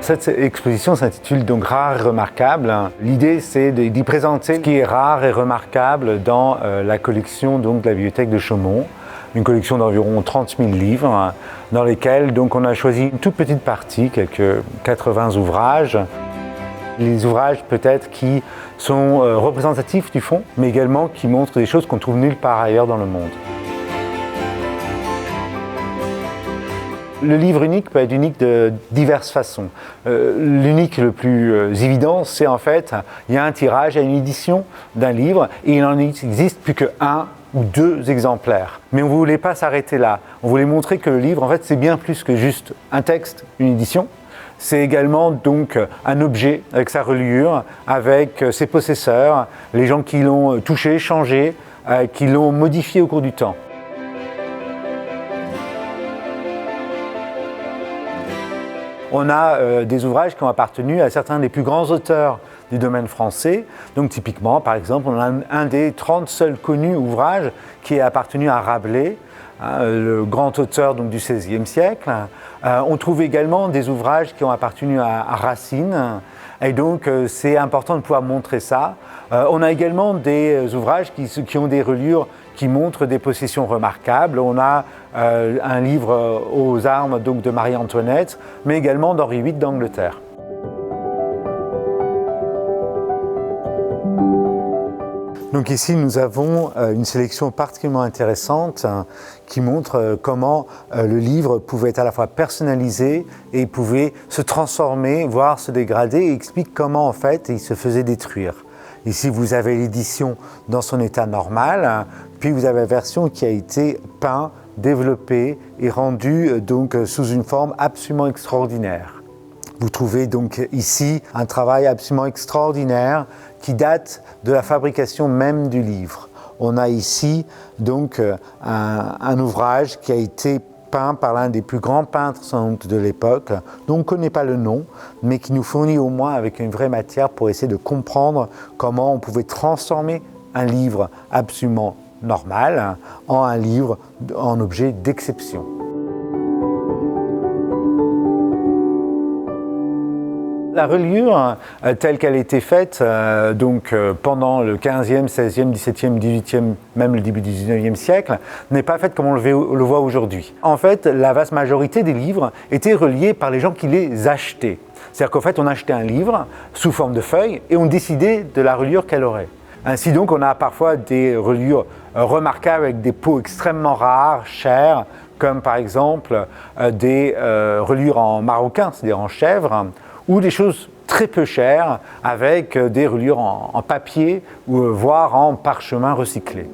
Cette exposition s'intitule donc Rare et remarquable. L'idée, c'est d'y présenter ce qui est rare et remarquable dans la collection donc, de la bibliothèque de Chaumont. Une collection d'environ 30 000 livres, dans lesquels donc, on a choisi une toute petite partie, quelques 80 ouvrages. Les ouvrages peut-être qui sont représentatifs du fond, mais également qui montrent des choses qu'on trouve nulle part ailleurs dans le monde. Le livre unique peut être unique de diverses façons. L'unique le plus évident, c'est en fait, il y a un tirage, il y a une édition d'un livre et il n'en existe plus qu'un ou deux exemplaires. Mais on ne voulait pas s'arrêter là. On voulait montrer que le livre, en fait, c'est bien plus que juste un texte, une édition. C'est également donc un objet avec sa reliure, avec ses possesseurs, les gens qui l'ont touché, changé, qui l'ont modifié au cours du temps. On a des ouvrages qui ont appartenu à certains des plus grands auteurs du domaine français. Donc typiquement, par exemple, on a un des 30 seuls connus ouvrages qui est appartenu à Rabelais, le grand auteur donc, du XVIe siècle. On trouve également des ouvrages qui ont appartenu à Racine. Et donc c'est important de pouvoir montrer ça. On a également des ouvrages qui ont des reliures qui montrent des possessions remarquables. On a un livre aux armes donc, de Marie-Antoinette, mais également d'Henri VIII d'Angleterre. Donc ici, nous avons une sélection particulièrement intéressante qui montre comment le livre pouvait être à la fois personnalisé et pouvait se transformer, voire se dégrader, et explique comment en fait il se faisait détruire. Ici, vous avez l'édition dans son état normal, puis vous avez la version qui a été peinte, développée et rendue donc sous une forme absolument extraordinaire. Vous trouvez donc ici un travail absolument extraordinaire qui date de la fabrication même du livre. On a ici donc un ouvrage qui a été peint par l'un des plus grands peintres sans doute de l'époque, dont on ne connaît pas le nom, mais qui nous fournit au moins avec une vraie matière pour essayer de comprendre comment on pouvait transformer un livre absolument normal en un livre, en objet d'exception. La reliure, telle qu'elle a été faite pendant le 15e, 16e, 17e, 18e, même le début du 19e siècle, n'est pas faite comme on le voit aujourd'hui. En fait, la vaste majorité des livres étaient reliés par les gens qui les achetaient. C'est-à-dire qu'en fait, on achetait un livre sous forme de feuille et on décidait de la reliure qu'elle aurait. Ainsi donc, on a parfois des reliures remarquables avec des peaux extrêmement rares, chères, comme par exemple des reliures en maroquin, c'est-à-dire en chèvre, ou des choses très peu chères avec des reliures en papier ou voire en parchemin recyclé.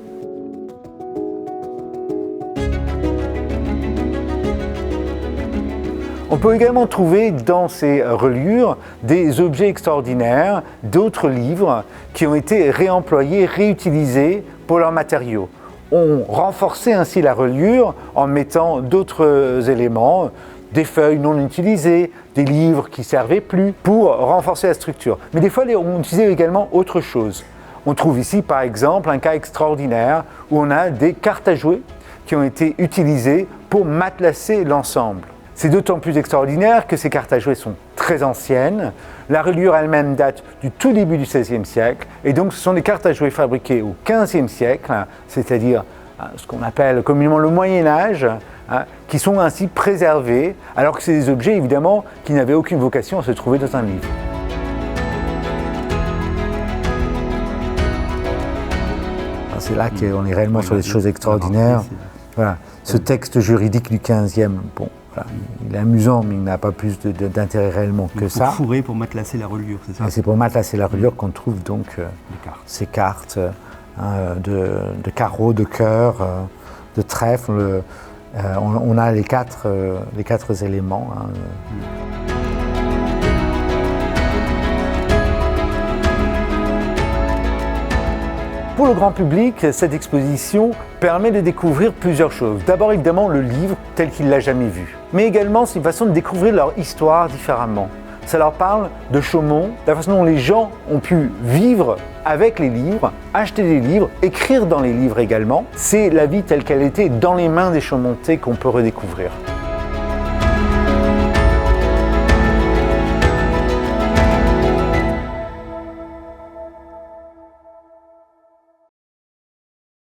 On peut également trouver dans ces reliures des objets extraordinaires, d'autres livres qui ont été réemployés, réutilisés pour leurs matériaux. On renforçait ainsi la reliure en mettant d'autres éléments, des feuilles non utilisées, des livres qui ne servaient plus pour renforcer la structure. Mais des fois, on utilisait également autre chose. On trouve ici, par exemple, un cas extraordinaire où on a des cartes à jouer qui ont été utilisées pour matelasser l'ensemble. C'est d'autant plus extraordinaire que ces cartes à jouer sont très anciennes. La reliure elle-même date du tout début du XVIe siècle. Et donc, ce sont des cartes à jouer fabriquées au XVe siècle, c'est-à-dire ce qu'on appelle communément le Moyen-Âge, qui sont ainsi préservés, alors que c'est des objets, évidemment, qui n'avaient aucune vocation à se trouver dans un livre. C'est là qu'on est réellement sur des choses extraordinaires. Voilà. Ce texte juridique du XVe, bon, voilà, il est amusant, mais il n'a pas plus d'intérêt réellement que ça. Pour fourrer, pour matelasser la reliure, c'est ça? Et c'est pour matelasser la reliure qu'on trouve donc ces cartes de carreaux, de cœur, de trèfle. On a les quatre éléments. Pour le grand public, cette exposition permet de découvrir plusieurs choses. D'abord, évidemment, le livre tel qu'il ne l'a jamais vu. Mais également, c'est une façon de découvrir leur histoire différemment. Ça leur parle de Chaumont, de la façon dont les gens ont pu vivre avec les livres, acheter des livres, écrire dans les livres également. C'est la vie telle qu'elle était dans les mains des Chaumontais qu'on peut redécouvrir.